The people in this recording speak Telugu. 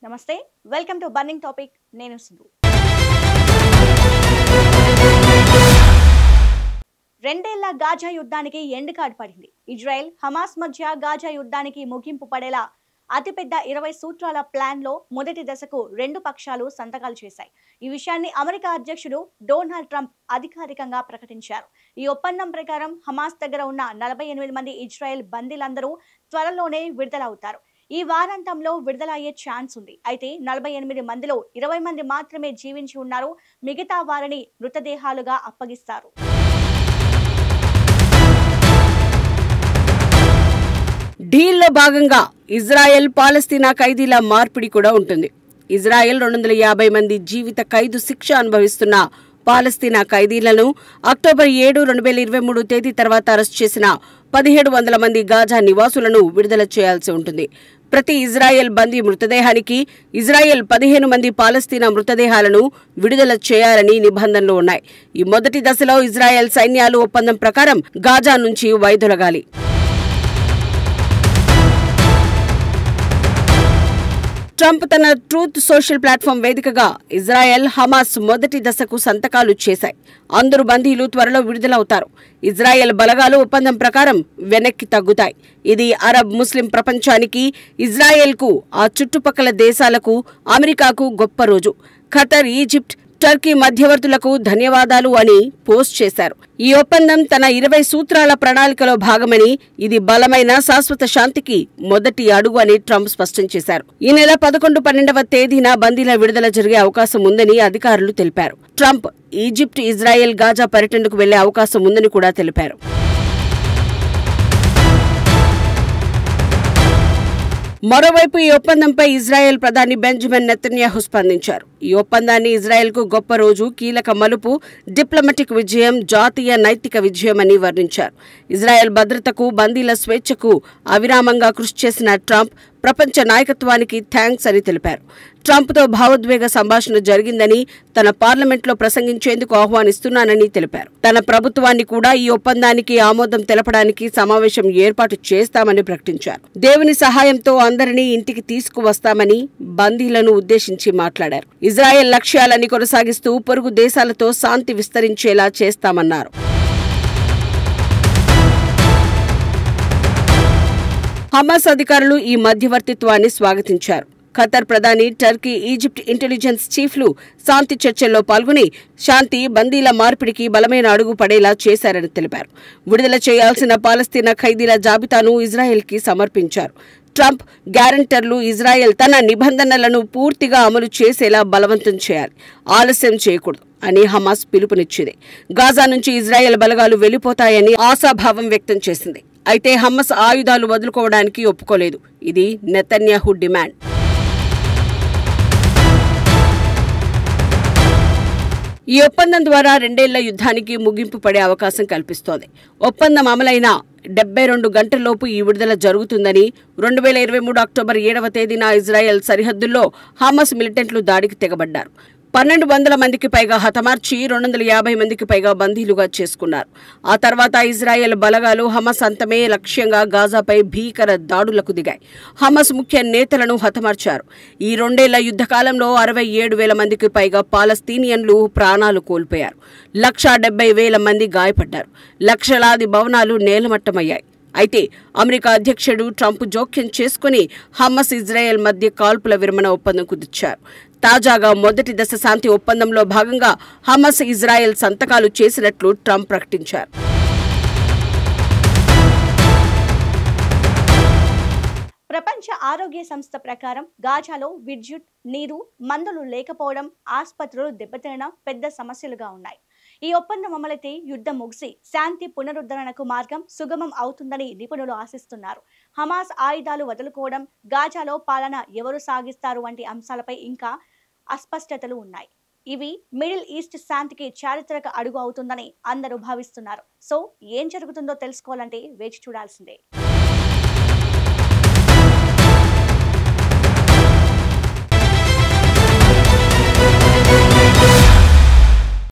నమస్తే వెల్కమ్ టు బర్నింగ్ టాపిక్ నేను సింధు రెండేళ్ల గాజా యుద్ధానికి ఎండ్ కార్డ్ పడింది. ఇజ్రాయెల్ హమాస్ మధ్య గాజా యుద్ధానికి ముగింపు పడేలా అతిపెద్ద 20 సూత్రాల ప్లాన్ లో మొదటి దశకు రెండు పక్షాలు సంతకాలు చేశాయి. ఈ విషయాన్ని అమెరికా అధ్యక్షుడు డొనాల్డ్ ట్రంప్ అధికారికంగా ప్రకటించారు. ఈ ఒప్పందం ప్రకారం హమాస్ దగ్గర ఉన్న 48 మంది ఇజ్రాయెల్ బందీలందరూ త్వరలోనే విడుదలవుతారు. ఈ వారాంతంలో విడుదల అయ్యే ఛాన్స్ ఉంది. అయితే 48 మందిలో 20 మంది మాత్రమే జీవించి ఉన్నారు. మిగతా వారిని మృతదేహాలుగా అప్పగిస్తారు. డీల్లో భాగంగా ఇజ్రాయెల్ పాలస్తీనా ఖైదీల మార్పిడి కూడా ఉంటుంది. ఇజ్రాయెల్ 250 మంది జీవిత ఖైదు శిక్ష అనుభవిస్తున్న పాలస్తీనా ఖైదీలను అక్టోబర్ 7, 2023 తేదీ తర్వాత అరెస్ట్ చేసిన 1700 మంది గాజా నివాసులను విడుదల చేయాల్సి ఉంటుంది. ప్రతి ఇజ్రాయెల్ బందీ మృతదేహానికి ఇజ్రాయెల్ 15 మంది పాలస్తీనా మృతదేహాలను విడుదల చేయాలని నిబంధనలు ఉన్నాయి. ఈ మొదటి దశలో ఇజ్రాయెల్ సైన్యాలు ఒప్పందం ప్రకారం గాజా నుంచి వైదొలగాలి. ట్రంప్ తన ట్రూత్ సోషల్ ప్లాట్ఫామ్ వేదికగా ఇజ్రాయెల్ హమాస్ మొదటి దశకు సంతకాలు చేశాయి. అందరు బందీలు త్వరలో విడుదలవుతారు. ఇజ్రాయెల్ బలగాలు ఒప్పందం ప్రకారం వెనక్కి తగ్గుతాయి. ఇది అరబ్ ముస్లిం ప్రపంచానికి, ఇజ్రాయెల్కు, ఆ చుట్టుపక్కల దేశాలకు, అమెరికాకు గొప్ప రోజు. ఖతర్, ఈజిప్ట్, టర్కీ మధ్యవర్తులకు ధన్యవాదాలు అని పోస్ట్ చేశారు. ఈ ఒప్పందం తన 20 సూత్రాల ప్రణాళికలో భాగమని, ఇది బలమైన శాశ్వత శాంతికి మొదటి అడుగు అని ట్రంప్ స్పష్టం చేశారు. ఈ నెల 11, 12వ తేదీన బందీల విడుదల జరిగే అవకాశం ఉందని అధికారులు తెలిపారు. ట్రంప్ ఈజిప్ట్, ఇజ్రాయెల్ గాజా పర్యటనకు వెళ్లే అవకాశం ఉందని కూడా తెలిపారు. మరోవైపు ఈ ఒప్పందంపై ఇజ్రాయెల్ ప్రధాని బెంజమిన్ నెతన్యాహు స్పందించారు. ఈ ఒప్పందాన్ని ఇజ్రాయెల్కు గొప్ప రోజు, కీలక మలుపు, డిప్లొమాటిక్ విజయం, జాతీయ నైతిక విజయమని వర్ణించారు. ఇజ్రాయెల్ భద్రతకు, బందీల స్వేచ్ఛకు అవిరామంగా కృషి చేసిన ట్రంప్ ప్రపంచ నాయకత్వానికి థ్యాంక్స్ అని తెలిపారు. ట్రంప్తో భావోద్వేగ సంభాషణ జరిగిందని, తన పార్లమెంట్లో ప్రసంగించేందుకు ఆహ్వానిస్తున్నానని తెలిపారు. తన ప్రభుత్వాన్ని కూడా ఈ ఒప్పందానికి ఆమోదం తెలపడానికి సమావేశం ఏర్పాటు చేస్తామని ప్రకటించారు. దేవుని సహాయంతో అందరినీ ఇంటికి తీసుకువస్తామని బందీలను ఉద్దేశించి మాట్లాడారు. ఇజ్రాయెల్ లక్ష్యాలని కొనసాగిస్తూ పొరుగు దేశాలతో శాంతి విస్తరించేలా చేస్తామన్నారు. హమాస్ అధికారులు ఈ మధ్యవర్తిత్వాన్ని స్వాగతించారు. ఖతర్ ప్రధాని, టర్కీ, ఈజిప్ట్ ఇంటెలిజెన్స్ చీఫ్లు శాంతి చర్చల్లో పాల్గొని శాంతి, బందీల మార్పిడికి బలమైన అడుగు పడేలా చేశారని తెలిపారు. విడుదల చేయాల్సిన పాలస్తీనా ఖైదీల జాబితాను ఇజ్రాయెల్కి సమర్పించారు. ట్రంప్ గ్యారంటర్లు ఇజ్రాయెల్ తన నిబంధనలను పూర్తిగా అమలు చేసేలా బలవంతం చేయాలి, ఆలస్యం చేయకూడదు అని హమాస్ పిలుపునిచ్చింది. గాజా నుంచి ఇజ్రాయెల్ బలగాలు వెళ్లిపోతాయని ఆశాభావం వ్యక్తం చేసింది. అయితే హమాస్ ఆయుధాలు వదులుకోవడానికి ఒప్పుకోలేదు. ఇది నెతన్యాహు డిమాండ్. ఈ ఒప్పందం ద్వారా రెండేళ్ల యుద్ధానికి ముగింపు పడే అవకాశం కల్పిస్తోంది. ఒప్పందం అమలైన 72 గంటల్లోపు ఈ విడుదల జరుగుతుందని, 2023 అక్టోబర్ 7వ తేదీన ఇజ్రాయెల్ సరిహద్దుల్లో హమాస్ మిలిటెంట్లు దాడికి తెగబడ్డారు. 1200 మందికి పైగా హతమార్చి 250 మందికి పైగా బందీలుగా చేసుకున్నారు. ఆ తర్వాత ఇజ్రాయెల్ బలగాలు హమాస్ అంతమే లక్ష్యంగా గాజాపై భీకర దాడులకు దిగాయి. హమాస్ ముఖ్య నేతలను హతమార్చారు. ఈ రెండేళ్ల యుద్ధకాలంలో 67,000 మందికి పైగా పాలస్తీనియన్లు ప్రాణాలు కోల్పోయారు. 170,000 మంది గాయపడ్డారు. లక్షలాది భవనాలు నేలమట్టమయ్యాయి. అయితే అమెరికా అధ్యక్షుడు ట్రంప్ జోక్యం చేసుకుని హమాస్, ఇజ్రాయెల్ మధ్య కాల్పుల విరమణ ఒప్పందం కుదిర్చారు. తాజాగా మొదటి దశ శాంతి ఒప్పందంలో భాగంగా హమాస్, ఇజ్రాయెల్ సంతకాలు చేసినట్లు ట్రంప్ ప్రకటించారు. ప్రపంచ ఆరోగ్య సంస్థ ప్రకారం గాజాలో విద్యుత్, నీరు, మందులు లేకపోవడం, ఆసుపత్రులు దెబ్బతినడం పెద్ద సమస్యలుగా ఉన్నాయి. ఈ ఒప్పందం అమలైతే యుద్ధం ముగిసి శాంతి పునరుద్ధరణకు మార్గం సుగమం అవుతుందని నిపుణులు ఆశిస్తున్నారు. హమాస్ ఆయుధాలు వదులుకోవడం, గాజాలో పాలన ఎవరు సాగిస్తారు వంటి అంశాలపై ఇంకా అస్పష్టతలు ఉన్నాయి. ఇవి మిడిల్ ఈస్ట్ శాంతికి చారిత్రక అడుగు అవుతుందని అందరూ భావిస్తున్నారు. సో ఏం జరుగుతుందో తెలుసుకోవాలంటే వేచి చూడాల్సిందే.